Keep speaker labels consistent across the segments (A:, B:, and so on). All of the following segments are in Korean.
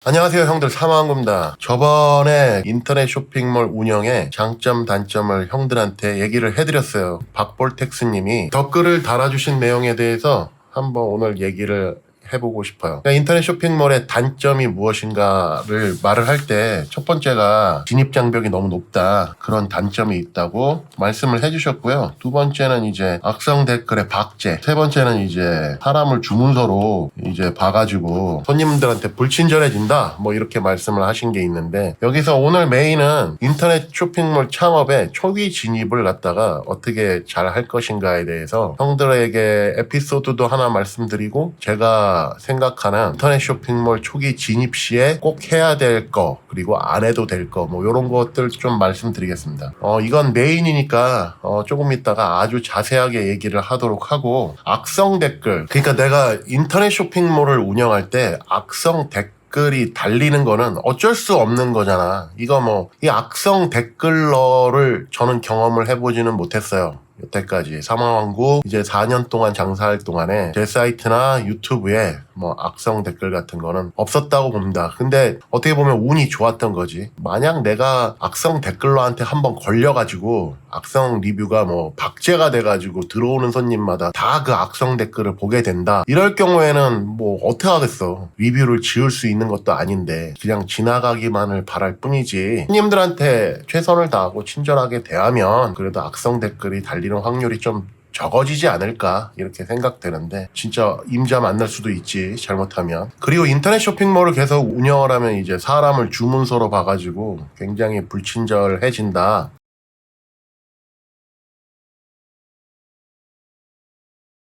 A: 안녕하세요, 형들. 사마왕구입니다. 저번에 인터넷 쇼핑몰 운영의 장점 단점을 형들한테 얘기를 해드렸어요. 박볼텍스님이 댓글을 달아주신 내용에 대해서 한번 오늘 얘기를 해보고 싶어요. 그러니까 인터넷 쇼핑몰의 단점이 무엇인가를 말을 할 때 첫 번째가 진입장벽이 너무 높다, 그런 단점이 있다고 말씀을 해주셨고요. 두 번째는 이제 악성 댓글의 박제, 세 번째는 이제 사람을 주문서로 이제 봐가지고 손님들한테 불친절해진다, 뭐 이렇게 말씀을 하신 게 있는데, 여기서 오늘 메인은 인터넷 쇼핑몰 창업의 초기 진입을 갖다가 어떻게 잘 할 것인가에 대해서 형들에게 에피소드도 하나 말씀드리고, 제가 생각하는 인터넷 쇼핑몰 초기 진입 시에 꼭 해야 될 거, 그리고 안 해도 될 거, 뭐 이런 것들 좀 말씀드리겠습니다. 이건 메인이니까 조금 있다가 아주 자세하게 얘기를 하도록 하고, 악성 댓글, 그러니까 내가 인터넷 쇼핑몰을 운영할 때 악성 댓글이 달리는 거는 어쩔 수 없는 거잖아. 이거 뭐 이 악성 댓글러를 저는 경험을 해보지는 못했어요. 여태까지 사마왕구 이제 4년 동안 장사할 동안에 제 사이트나 유튜브에 뭐 악성 댓글 같은 거는 없었다고 봅니다. 근데 어떻게 보면 운이 좋았던 거지. 만약 내가 악성 댓글러한테 한번 걸려가지고 악성 리뷰가 뭐 박제가 돼가지고 들어오는 손님마다 다 그 악성 댓글을 보게 된다, 이럴 경우에는 뭐 어떻게 하겠어. 리뷰를 지을 수 있는 것도 아닌데 그냥 지나가기만을 바랄 뿐이지, 손님들한테 최선을 다하고 친절하게 대하면 그래도 악성 댓글이 달리는 확률이 좀 적어지지 않을까, 이렇게 생각되는데, 진짜 임자 만날 수도 있지, 잘못하면. 그리고 인터넷 쇼핑몰을 계속 운영을 하면 이제 사람을 주문서로 봐가지고 굉장히 불친절해진다.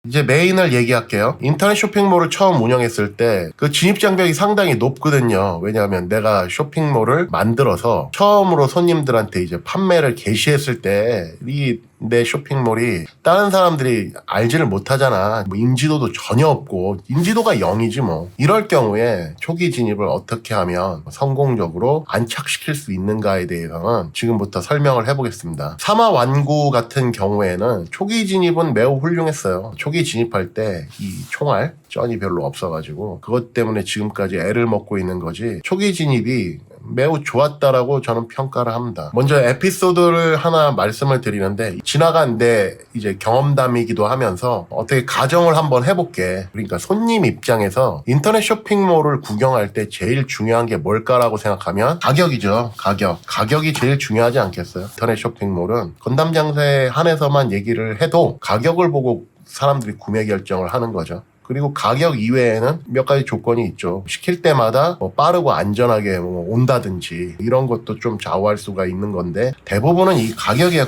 A: 이제 메인을 얘기할게요. 인터넷 쇼핑몰을 처음 운영했을 때 그 진입장벽이 상당히 높거든요. 왜냐하면 내가 쇼핑몰을 만들어서 처음으로 손님들한테 이제 판매를 개시했을 때 내 쇼핑몰이 다른 사람들이 알지를 못하잖아. 뭐 인지도도 전혀 없고, 인지도가 0이지 뭐. 이럴 경우에 초기 진입을 어떻게 하면 성공적으로 안착시킬 수 있는가에 대해서는 지금부터 설명을 해보겠습니다. 사마완구 같은 경우에는 초기 진입은 매우 훌륭했어요. 초기 진입할 때 이 총알 쩐이 별로 없어가지고 그것 때문에 지금까지 애를 먹고 있는 거지, 초기 진입이 매우 좋았다라고 저는 평가를 합니다. 먼저 에피소드를 하나 말씀을 드리는데, 지나간 내 이제 경험담이기도 하면서 어떻게 가정을 한번 해볼게. 그러니까 손님 입장에서 인터넷 쇼핑몰을 구경할 때 제일 중요한 게 뭘까라고 생각하면 가격이죠. 가격이 제일 중요하지 않겠어요? 인터넷 쇼핑몰은 건담 장사에 한해서만 얘기를 해도 가격을 보고 사람들이 구매 결정을 하는 거죠. 그리고 가격 이외에는 몇 가지 조건이 있죠. 시킬 때마다 뭐 빠르고 안전하게 뭐 온다든지 이런 것도 좀 좌우할 수가 있는 건데, 대부분은 이 가격이에요.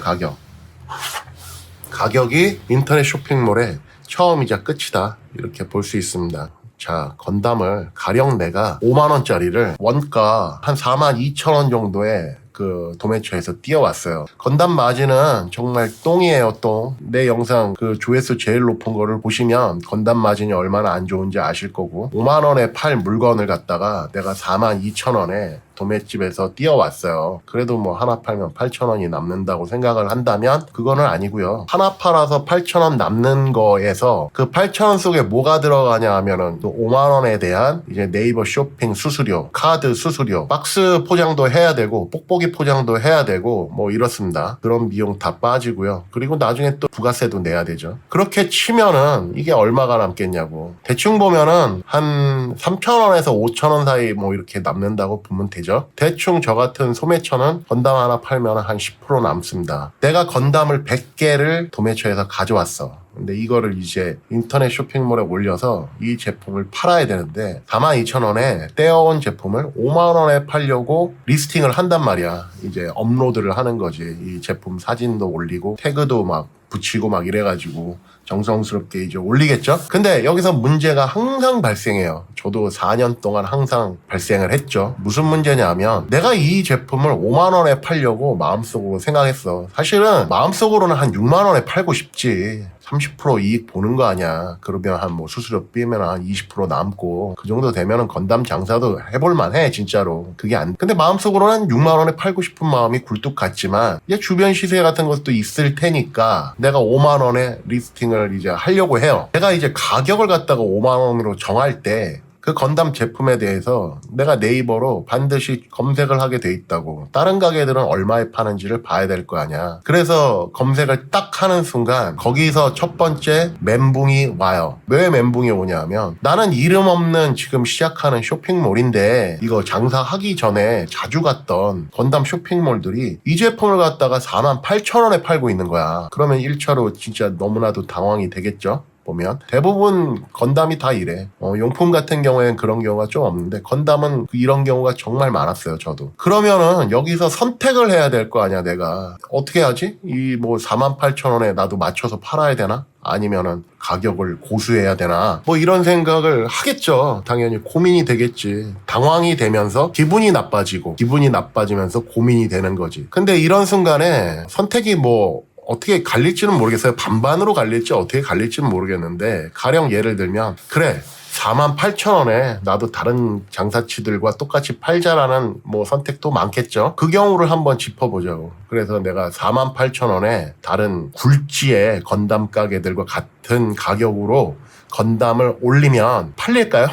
A: 가격이 인터넷 쇼핑몰의 처음이자 끝이다, 이렇게 볼 수 있습니다. 자, 건담을 가령 내가 5만원짜리를 원가 한 42,000원 정도에 그 도매처에서 띄워왔어요. 건담 마진은 정말 똥이에요, 똥. 내 영상 그 조회수 제일 높은 거를 보시면 건담 마진이 얼마나 안 좋은지 아실 거고, 5만원에 팔 물건을 갖다가 내가 42,000원에 도매집에서 띄워왔어요. 그래도 뭐 하나 팔면 8,000원이 남는다고 생각을 한다면 그거는 아니고요. 하나 팔아서 8,000원 남는 거에서 그 8,000원 속에 뭐가 들어가냐 하면은 또 5만원에 대한 이제 네이버 쇼핑 수수료, 카드 수수료, 박스 포장도 해야 되고 뽁뽁이 포장도 해야 되고 뭐 이렇습니다. 그런 비용 다 빠지고요. 그리고 나중에 또 부가세도 내야 되죠. 그렇게 치면은 이게 얼마가 남겠냐고. 대충 보면은 한 3,000원에서 5,000원 사이 뭐 이렇게 남는다고 보면 되죠. 대충 저 같은 소매처는 건담 하나 팔면 한 10% 남습니다. 내가 건담을 100개를 도매처에서 가져왔어. 근데 이거를 이제 인터넷 쇼핑몰에 올려서 이 제품을 팔아야 되는데 42,000원에 떼어온 제품을 5만원에 팔려고 리스팅을 한단 말이야. 이제 업로드를 하는 거지. 이 제품 사진도 올리고 태그도 막 붙이고 막 이래가지고 정성스럽게 이제 올리겠죠? 근데 여기서 문제가 항상 발생해요. 저도 4년 동안 항상 발생을 했죠. 무슨 문제냐면, 내가 이 제품을 5만원에 팔려고 마음속으로 생각했어. 사실은 마음속으로는 한 6만원에 팔고 싶지. 30% 이익 보는 거 아니야. 그러면 한 뭐 수수료 빼면 한 20% 남고, 그 정도 되면은 건담 장사도 해볼만 해, 진짜로. 그게 안, 근데 마음속으로는 6만원에 팔고 싶은 마음이 굴뚝 같지만, 이제 주변 시세 같은 것도 있을 테니까, 내가 5만원에 리스팅을 이제 하려고 해요. 내가 이제 가격을 갖다가 5만원으로 정할 때, 그 건담 제품에 대해서 내가 네이버로 반드시 검색을 하게 돼 있다고. 다른 가게들은 얼마에 파는지를 봐야 될 거 아니야. 그래서 검색을 딱 하는 순간 거기서 첫 번째 멘붕이 와요. 왜 멘붕이 오냐면 나는 이름 없는 지금 시작하는 쇼핑몰인데 이거 장사하기 전에 자주 갔던 건담 쇼핑몰들이 이 제품을 갖다가 48,000원에 팔고 있는 거야. 그러면 1차로 진짜 너무나도 당황이 되겠죠. 보면 대부분 건담이 다 이래. 용품 같은 경우에는 그런 경우가 좀 없는데 건담은 이런 경우가 정말 많았어요. 저도. 그러면은 여기서 선택을 해야 될 거 아니야. 내가 어떻게 하지? 이 뭐 48,000원에 나도 맞춰서 팔아야 되나? 아니면은 가격을 고수해야 되나? 뭐 이런 생각을 하겠죠. 당연히 고민이 되겠지. 당황이 되면서 기분이 나빠지고 기분이 나빠지면서 고민이 되는 거지. 근데 이런 순간에 선택이 뭐 어떻게 갈릴지는 모르겠어요. 반반으로 갈릴지 어떻게 갈릴지는 모르겠는데 가령 예를 들면 그래 48,000원에 나도 다른 장사치들과 똑같이 팔자라는 뭐 선택도 많겠죠. 그 경우를 한번 짚어보자고. 그래서 내가 48,000원에 다른 굴지의 건담 가게들과 같은 가격으로 건담을 올리면 팔릴까요?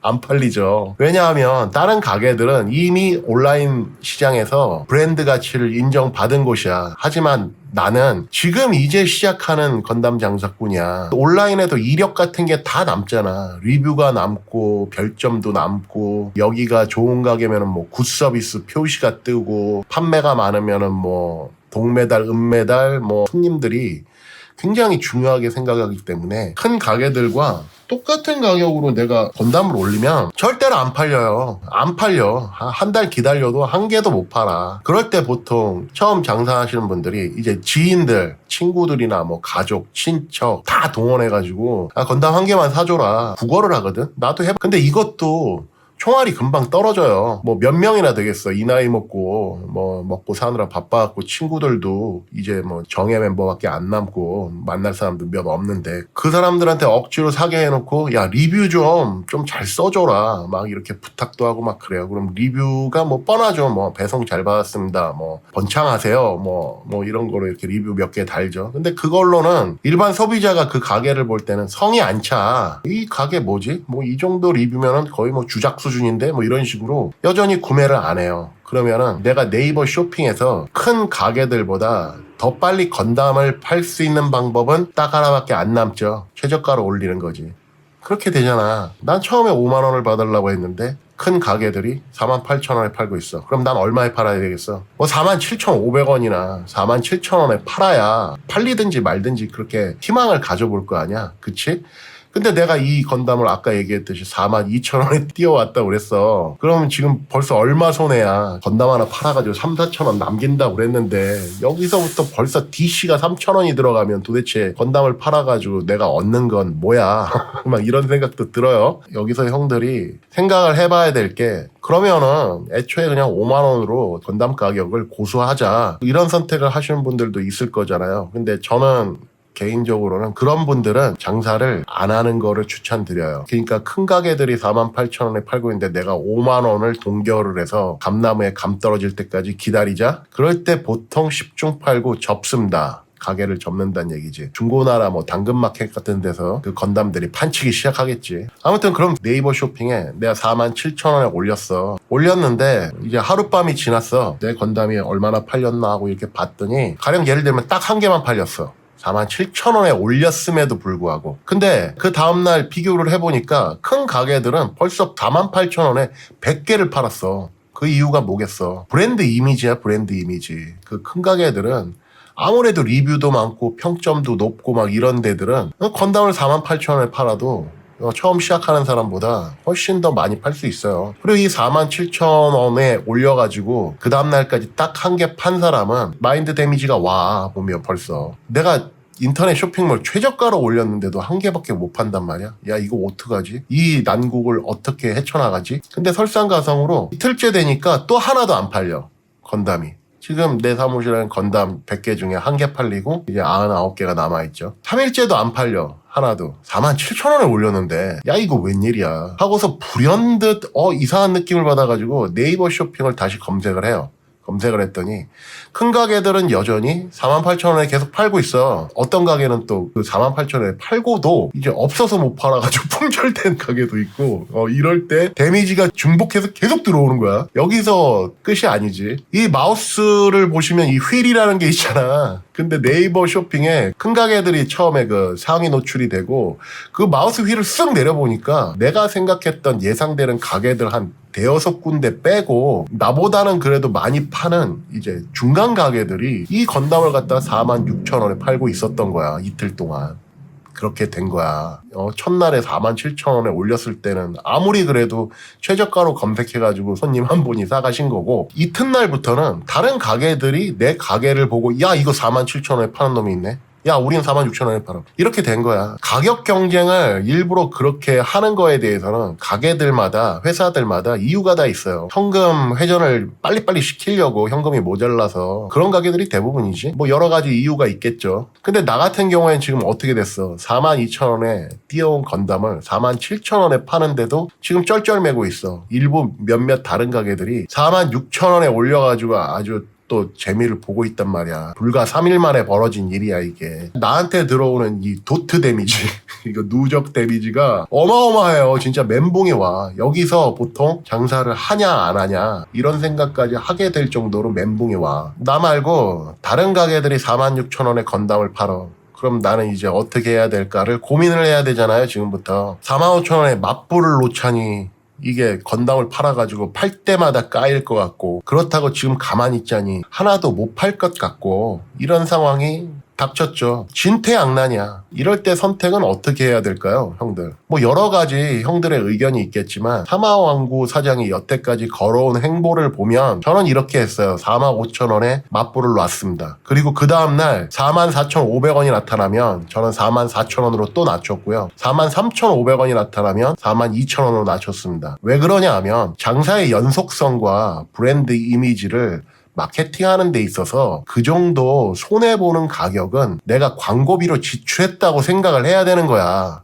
A: 안 팔리죠. 왜냐하면 다른 가게들은 이미 온라인 시장에서 브랜드 가치를 인정받은 곳이야. 하지만 나는 지금 이제 시작하는 건담 장사꾼이야. 온라인에도 이력 같은 게 다 남잖아. 리뷰가 남고 별점도 남고 여기가 좋은 가게면은 뭐 굿서비스 표시가 뜨고 판매가 많으면은 뭐 동메달, 은메달 뭐 손님들이 굉장히 중요하게 생각하기 때문에 큰 가게들과 똑같은 가격으로 내가 건담을 올리면 절대로 안 팔려요. 안 팔려. 한 달 기다려도 한 개도 못 팔아. 그럴 때 보통 처음 장사하시는 분들이 이제 지인들, 친구들이나 뭐 가족, 친척 다 동원해가지고 건담 한 개만 사줘라. 구걸을 하거든. 나도 해봐. 근데 이것도 총알이 금방 떨어져요. 뭐 몇 명이나 되겠어. 이 나이 먹고 뭐 먹고 사느라 바빠갖고 친구들도 이제 뭐 정예 멤버밖에 안 남고 만날 사람도 몇 없는데 그 사람들한테 억지로 사게 해놓고 야 리뷰 좀 잘 써줘라 막 이렇게 부탁도 하고 막 그래요. 그럼 리뷰가 뭐 뻔하죠. 뭐 배송 잘 받았습니다. 뭐 번창하세요. 뭐 이런 거로 이렇게 리뷰 몇 개 달죠. 근데 그걸로는 일반 소비자가 그 가게를 볼 때는 성이 안 차. 이 가게 뭐지? 뭐 이 정도 리뷰면은 거의 뭐 주작 수준인데 뭐 이런 식으로 여전히 구매를 안 해요. 그러면은 내가 네이버 쇼핑에서 큰 가게들보다 더 빨리 건담을 팔 수 있는 방법은 딱 하나밖에 안 남죠. 최저가로 올리는 거지. 그렇게 되잖아. 난 처음에 5만 원을 받으려고 했는데 큰 가게들이 48,000원에 팔고 있어. 그럼 난 얼마에 팔아야 되겠어? 뭐 47,500원이나 47,000원에 팔아야 팔리든지 말든지 그렇게 희망을 가져볼 거 아니야. 그치? 근데 내가 이 건담을 아까 얘기했듯이 42,000원에 뛰어왔다고 그랬어. 그러면 지금 벌써 얼마 손해야. 건담 하나 팔아가지고 3,4,000원 남긴다고 그랬는데 여기서부터 벌써 DC가 3,000원이 들어가면 도대체 건담을 팔아가지고 내가 얻는 건 뭐야. 막 이런 생각도 들어요. 여기서 형들이 생각을 해봐야 될 게 그러면은 애초에 그냥 5만 원으로 건담 가격을 고수하자. 이런 선택을 하시는 분들도 있을 거잖아요. 근데 저는 개인적으로는 그런 분들은 장사를 안 하는 거를 추천드려요. 그러니까 큰 가게들이 48,000원에 팔고 있는데 내가 5만 원을 동결을 해서 감나무에 감 떨어질 때까지 기다리자? 그럴 때 보통 10중 팔고 접습니다. 가게를 접는다는 얘기지. 중고나라 뭐 당근마켓 같은 데서 그 건담들이 판치기 시작하겠지. 아무튼 그럼 네이버 쇼핑에 내가 47,000원에 올렸어. 올렸는데 이제 하룻밤이 지났어. 내 건담이 얼마나 팔렸나 하고 이렇게 봤더니 가령 예를 들면 딱 한 개만 팔렸어. 47,000원에 올렸음에도 불구하고. 근데 그 다음날 비교를 해보니까 큰 가게들은 벌써 48,000원에 100개를 팔았어. 그 이유가 뭐겠어? 브랜드 이미지야, 브랜드 이미지. 그 큰 가게들은 아무래도 리뷰도 많고 평점도 높고 막 이런 데들은 건담을 48,000원에 팔아도 처음 시작하는 사람보다 훨씬 더 많이 팔 수 있어요. 그리고 이 47,000원에 올려가지고 그 다음날까지 딱 한 개 판 사람은 마인드 데미지가 와 보면 벌써 내가 인터넷 쇼핑몰 최저가로 올렸는데도 한 개밖에 못 판단 말이야. 야 이거 어떡하지? 이 난국을 어떻게 헤쳐나가지? 근데 설상가상으로 이틀째 되니까 또 하나도 안 팔려. 건담이. 지금 내 사무실에는 건담 100개 중에 한 개 팔리고 이제 99개가 남아있죠. 3일째도 안 팔려. 하나도. 47,000원에 올렸는데 야 이거 웬일이야 하고서 불현듯 이상한 느낌을 받아가지고 네이버 쇼핑을 다시 검색을 해요. 검색을 했더니 큰 가게들은 여전히 48,000원에 계속 팔고 있어. 어떤 가게는 또 그 48,000원에 팔고도 이제 없어서 못 팔아가지고 품절된 가게도 있고 이럴 때 데미지가 중복해서 계속 들어오는 거야. 여기서 끝이 아니지. 이 마우스를 보시면 이 휠이라는 게 있잖아. 근데 네이버 쇼핑에 큰 가게들이 처음에 그 상위 노출이 되고 그 마우스 휠을 쓱 내려보니까 내가 생각했던 예상되는 가게들 한 대여섯 군데 빼고 나보다는 그래도 많이 파는 이제 중간 가게들이 이 건담을 갖다가 46,000원에 팔고 있었던 거야. 이틀 동안. 그렇게 된 거야. 첫날에 47,000원에 올렸을 때는 아무리 그래도 최저가로 검색해가지고 손님 한 분이 사가신 거고 이튿날부터는 다른 가게들이 내 가게를 보고 야 이거 47,000원에 파는 놈이 있네. 야 우린 46,000원에 팔아. 이렇게 된 거야. 가격 경쟁을 일부러 그렇게 하는 거에 대해서는 가게들마다 회사들마다 이유가 다 있어요. 현금 회전을 빨리빨리 시키려고 현금이 모자라서 그런 가게들이 대부분이지. 뭐 여러 가지 이유가 있겠죠. 근데 나 같은 경우에는 지금 어떻게 됐어. 42,000원에 뛰어온 건담을 47,000원에 파는데도 지금 쩔쩔매고 있어. 일부 몇몇 다른 가게들이 46,000원에 올려가지고 아주 또 재미를 보고 있단 말이야. 불과 3일 만에 벌어진 일이야 이게. 나한테 들어오는 이 도트 데미지 이거 누적 데미지가 어마어마해요. 진짜 멘붕이 와. 여기서 보통 장사를 하냐 안 하냐 이런 생각까지 하게 될 정도로 멘붕이 와. 나 말고 다른 가게들이 46,000원에 건담을 팔어. 그럼 나는 이제 어떻게 해야 될까를 고민을 해야 되잖아요. 지금부터 45,000원에 맞불을 놓자니 이게 건담을 팔아가지고 팔 때마다 까일 것 같고 그렇다고 지금 가만히 있자니 하나도 못 팔 것 같고 이런 상황이 닥쳤죠. 진퇴양난이야. 이럴 때 선택은 어떻게 해야 될까요, 형들? 뭐 여러 가지 형들의 의견이 있겠지만 사마왕구 사장이 여태까지 걸어온 행보를 보면 저는 이렇게 했어요. 45,000원에 맞불을 놨습니다. 그리고 그 다음날 44,500원이 나타나면 저는 44,000원으로 또 낮췄고요. 43,500원이 나타나면 42,000원으로 낮췄습니다. 왜 그러냐 하면 장사의 연속성과 브랜드 이미지를 마케팅하는 데 있어서 그 정도 손해보는 가격은 내가 광고비로 지출했다고 생각을 해야 되는 거야.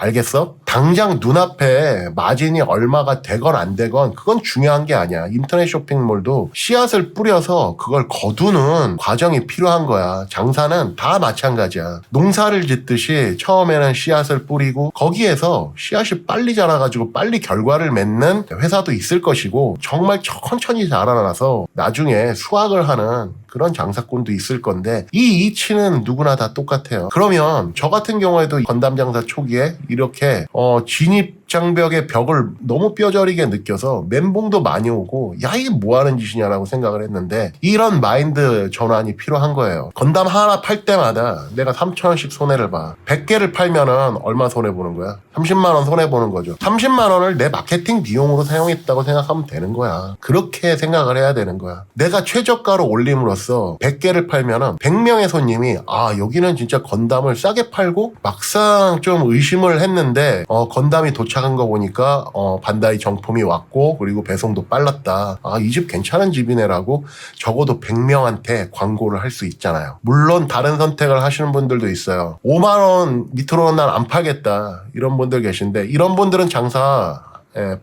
A: 알겠어? 당장 눈앞에 마진이 얼마가 되건 안 되건 그건 중요한 게 아니야. 인터넷 쇼핑몰도 씨앗을 뿌려서 그걸 거두는 과정이 필요한 거야. 장사는 다 마찬가지야. 농사를 짓듯이 처음에는 씨앗을 뿌리고 거기에서 씨앗이 빨리 자라가지고 빨리 결과를 맺는 회사도 있을 것이고 정말 천천히 자라나서 나중에 수확을 하는 그런 장사꾼도 있을 건데 이 이치는 누구나 다 똑같아요. 그러면 저 같은 경우에도 건담 장사 초기에 이렇게 진입 장벽의 벽을 너무 뼈저리게 느껴서 멘붕도 많이 오고 야 이게 뭐하는 짓이냐라고 생각을 했는데 이런 마인드 전환이 필요한 거예요. 건담 하나 팔 때마다 내가 3,000원씩 손해를 봐. 100개를 팔면은 얼마 손해보는 거야? 30만 원 손해보는 거죠. 30만 원을 내 마케팅 비용으로 사용했다고 생각하면 되는 거야. 그렇게 생각을 해야 되는 거야. 내가 최저가로 올림으로써 100개를 팔면은 100명의 손님이 아 여기는 진짜 건담을 싸게 팔고 막상 좀 의심을 했는데 건담이 도착한 거 보니까 반다이 정품이 왔고 그리고 배송도 빨랐다. 아 이 집 괜찮은 집이네라고 적어도 100명한테 광고를 할 수 있잖아요. 물론 다른 선택을 하시는 분들도 있어요. 5만 원 밑으로는 난 안 팔겠다. 이런 분들 계신데 이런 분들은 장사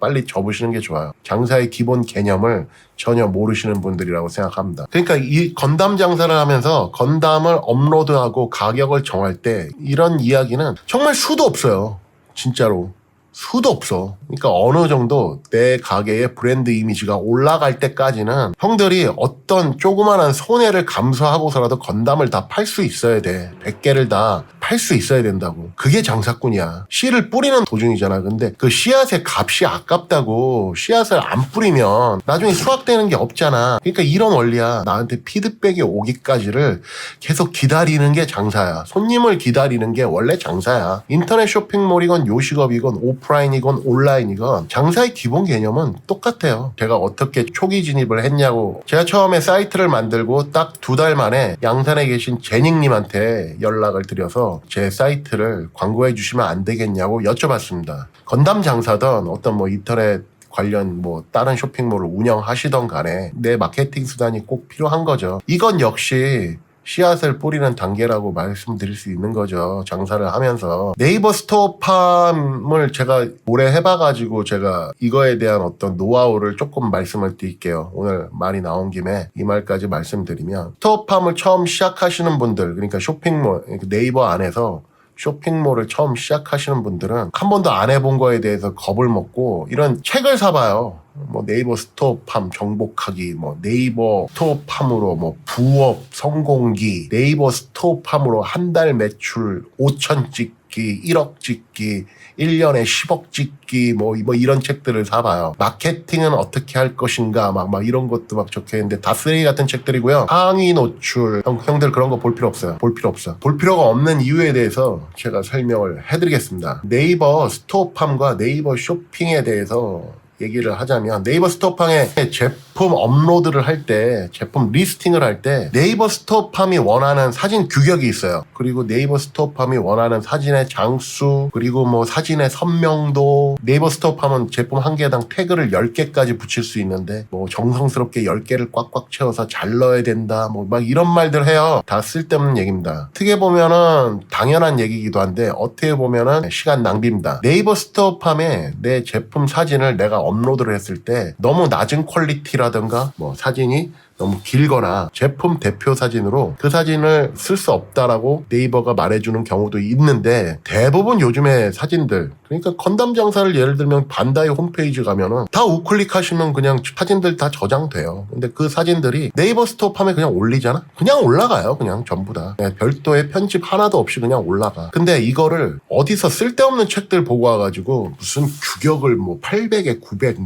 A: 빨리 접으시는 게 좋아요. 장사의 기본 개념을 전혀 모르시는 분들이라고 생각합니다. 그러니까 이 건담 장사를 하면서 건담을 업로드하고 가격을 정할 때 이런 이야기는 정말 수도 없어요. 진짜로. 수도 없어. 그러니까 어느 정도 내 가게의 브랜드 이미지가 올라갈 때까지는 형들이 어떤 조그마한 손해를 감수하고서라도 건담을 다 팔 수 있어야 돼. 100개를 다 팔 수 있어야 된다고. 그게 장사꾼이야. 씨를 뿌리는 도중이잖아. 근데 그 씨앗의 값이 아깝다고 씨앗을 안 뿌리면 나중에 수확되는 게 없잖아. 그러니까 이런 원리야. 나한테 피드백이 오기까지를 계속 기다리는 게 장사야. 손님을 기다리는 게 원래 장사야. 인터넷 쇼핑몰이건 요식업이건 오프라인이건 온라인이건 장사의 기본 개념은 똑같아요. 제가 어떻게 초기 진입을 했냐고. 제가 처음에 사이트를 만들고 딱 2달 만에 양산에 계신 제닉님한테 연락을 드려서 제 사이트를 광고해 주시면 안 되겠냐고 여쭤봤습니다. 건담 장사든 어떤 뭐 인터넷 관련 뭐 다른 쇼핑몰을 운영하시던 간에 내 마케팅 수단이 꼭 필요한 거죠. 이건 역시 씨앗을 뿌리는 단계라고 말씀드릴 수 있는 거죠. 장사를 하면서. 네이버 스토어팜을 제가 오래 해봐가지고 제가 이거에 대한 어떤 노하우를 조금 말씀을 드릴게요. 오늘 말이 나온 김에 이 말까지 말씀드리면, 스토어팜을 처음 시작하시는 분들, 그러니까 쇼핑몰, 네이버 안에서 쇼핑몰을 처음 시작하시는 분들은 한 번도 안 해본 거에 대해서 겁을 먹고 이런 책을 사봐요. 뭐 네이버 스토어팜 정복하기, 뭐 네이버 스토어팜으로 뭐 부업 성공기, 네이버 스토어팜으로 한 달 매출 5천 찍기, 1억 찍기, 1년에 10억 찍기, 뭐 이런 책들을 사봐요. 마케팅은 어떻게 할 것인가, 막 이런 것도 막 적혀 있는데 다 쓰레기 같은 책들이고요. 상위 노출, 형들 그런 거 볼 필요 없어요. 볼 필요 없어. 볼 필요가 없는 이유에 대해서 제가 설명을 해드리겠습니다. 네이버 스토어팜과 네이버 쇼핑에 대해서 얘기를 하자면, 네이버 스토어팜에 제품 업로드를 할 때, 제품 리스팅을 할 때 네이버 스토어팜이 원하는 사진 규격이 있어요. 그리고 네이버 스토어팜이 원하는 사진의 장수, 그리고 뭐 사진의 선명도, 네이버 스토어팜은 제품 한 개당 태그를 10개까지 붙일 수 있는데 뭐 정성스럽게 10개를 꽉꽉 채워서 잘 넣어야 된다, 뭐 막 이런 말들 해요. 다 쓸데없는 얘기입니다. 어떻게 보면은 당연한 얘기이기도 한데 어떻게 보면은 시간 낭비입니다. 네이버 스토어팜에 내 제품 사진을 내가 업로드를 했을 때 너무 낮은 퀄리티라든가 뭐 사진이 너무 길거나 제품 대표 사진으로 그 사진을 쓸 수 없다라고 네이버가 말해주는 경우도 있는데, 대부분 요즘에 사진들, 그러니까 건담 장사를 예를 들면 반다이 홈페이지 가면은 다 우클릭하시면 그냥 사진들 다 저장돼요. 근데 그 사진들이 네이버 스토어팜에 그냥 올리잖아? 그냥 올라가요. 그냥 전부 다. 그냥 별도의 편집 하나도 없이 그냥 올라가. 근데 이거를 어디서 쓸데없는 책들 보고 와가지고 무슨 규격을 뭐 800에 900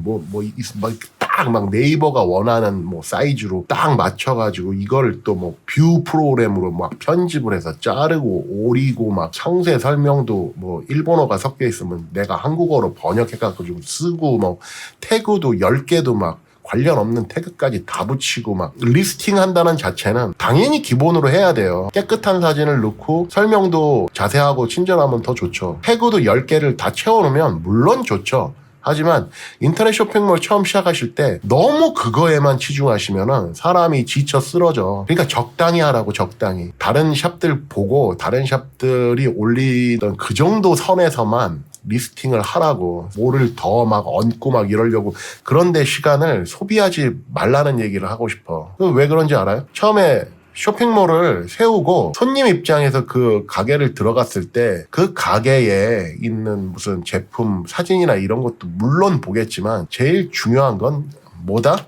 A: 막 네이버가 원하는 뭐 사이즈로 딱 맞춰가지고 이걸 또 뭐 뷰 프로그램으로 막 편집을 해서 자르고 오리고, 막 상세 설명도 뭐 일본어가 섞여 있으면 내가 한국어로 번역해가지고 쓰고, 뭐 태그도 10개도 막 관련 없는 태그까지 다 붙이고, 막 리스팅 한다는 자체는 당연히 기본으로 해야 돼요. 깨끗한 사진을 넣고 설명도 자세하고 친절하면 더 좋죠. 태그도 10개를 다 채워놓으면 물론 좋죠. 하지만 인터넷 쇼핑몰 처음 시작하실 때 너무 그거에만 치중하시면은 사람이 지쳐 쓰러져. 그러니까 적당히 하라고, 적당히. 다른 샵들 보고 다른 샵들이 올리던 그 정도 선에서만 리스팅을 하라고. 뭐를 더 막 얹고 막 이러려고 그런데 시간을 소비하지 말라는 얘기를 하고 싶어. 왜 그런지 알아요? 처음에 쇼핑몰을 세우고 손님 입장에서 그 가게를 들어갔을 때 그 가게에 있는 무슨 제품 사진이나 이런 것도 물론 보겠지만 제일 중요한 건 뭐다?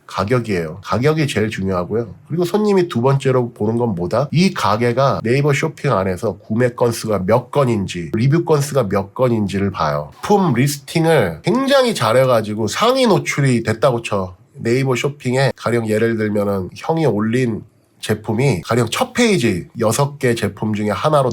A: 가격이에요. 가격이 제일 중요하고요. 그리고 손님이 두 번째로 보는 건 뭐다? 이 가게가 네이버 쇼핑 안에서 구매 건수가 몇 건인지, 리뷰 건수가 몇 건인지를 봐요. 품 리스팅을 굉장히 잘해가지고 상위 노출이 됐다고 쳐. 네이버 쇼핑에 가령 예를 들면은 형이 올린 제품이 가령 첫 페이지 6개 제품 중에 하나로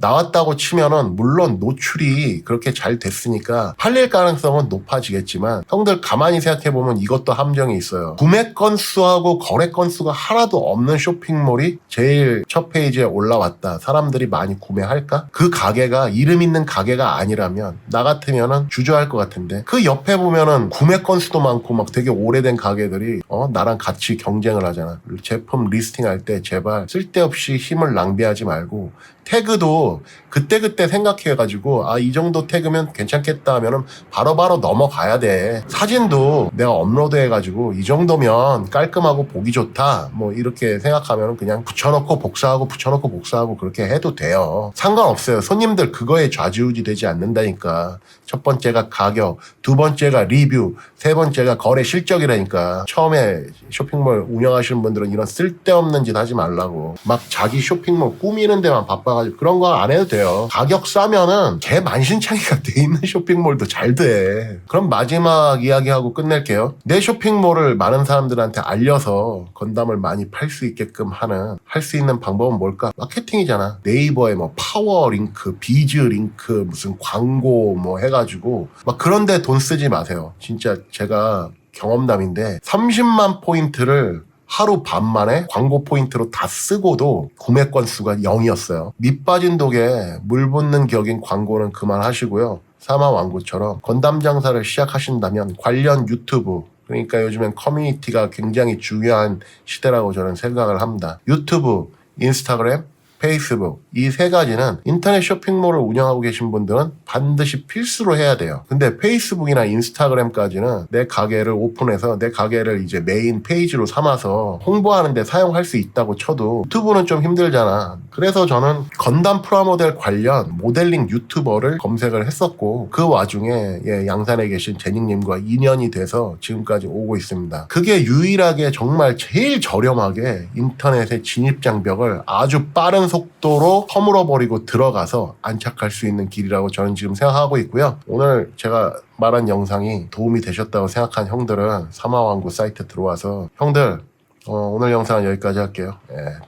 A: 나왔다고 치면은 물론 노출이 그렇게 잘 됐으니까 팔릴 가능성은 높아지겠지만, 형들 가만히 생각해보면 이것도 함정이 있어요. 구매 건수하고 거래 건수가 하나도 없는 쇼핑몰이 제일 첫 페이지에 올라왔다. 사람들이 많이 구매할까? 그 가게가 이름 있는 가게가 아니라면 나 같으면은 주저할 것 같은데, 그 옆에 보면은 구매 건수도 많고 막 되게 오래된 가게들이 나랑 같이 경쟁을 하잖아. 제품 리스팅할 때 제발 쓸데없이 힘을 낭비하지 말고 태그도 그때그때 생각해가지고 이 정도 태그면 괜찮겠다 하면은 바로바로 넘어가야 돼. 사진도 내가 업로드해가지고 이 정도면 깔끔하고 보기 좋다 뭐 이렇게 생각하면 그냥 붙여놓고 복사하고 그렇게 해도 돼요. 상관없어요. 손님들 그거에 좌지우지 되지 않는다니까. 첫 번째가 가격, 두 번째가 리뷰, 세 번째가 거래 실적이라니까. 처음에 쇼핑몰 운영하시는 분들은 이런 쓸데없는 짓 하지 말라고. 막 자기 쇼핑몰 꾸미는 데만 바빠가지고 그런 거 안 해도 돼요. 가격 싸면은 개 만신창이가 돼 있는 쇼핑몰도 잘 돼. 그럼 마지막 이야기하고 끝낼게요. 내 쇼핑몰을 많은 사람들한테 알려서 건담을 많이 팔 수 있게끔 할 수 있는 방법은 뭘까? 마케팅이잖아. 네이버에 뭐 파워 링크, 비즈 링크, 무슨 광고 뭐 해가지고 막 그런데 돈 쓰지 마세요. 진짜 제가 경험담인데 30만 포인트를 하루 반 만에 광고 포인트로 다 쓰고도 구매 건수가 0이었어요. 밑 빠진 독에 물 붓는 격인 광고는 그만하시고요. 사마왕구처럼 건담 장사를 시작하신다면 관련 유튜브, 그러니까 요즘엔 커뮤니티가 굉장히 중요한 시대라고 저는 생각을 합니다. 유튜브, 인스타그램, 페이스북 이 세 가지는 인터넷 쇼핑몰을 운영하고 계신 분들은 반드시 필수로 해야 돼요. 근데 페이스북이나 인스타그램까지는 내 가게를 오픈해서 내 가게를 이제 메인 페이지로 삼아서 홍보하는 데 사용할 수 있다고 쳐도 유튜브는 좀 힘들잖아. 그래서 저는 건담 프라모델 관련 모델링 유튜버를 검색을 했었고 그 와중에 양산에 계신 제닉님과 인연이 돼서 지금까지 오고 있습니다. 그게 유일하게 정말 제일 저렴하게 인터넷의 진입장벽을 아주 빠른 속도로 허물어버리고 들어가서 안착할 수 있는 길이라고 저는 지금 생각하고 있고요. 오늘 제가 말한 영상이 도움이 되셨다고 생각한 형들은 사마왕구 사이트 들어와서 형들 오늘 영상은 여기까지 할게요.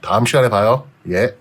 A: 다음 시간에 봐요. 예.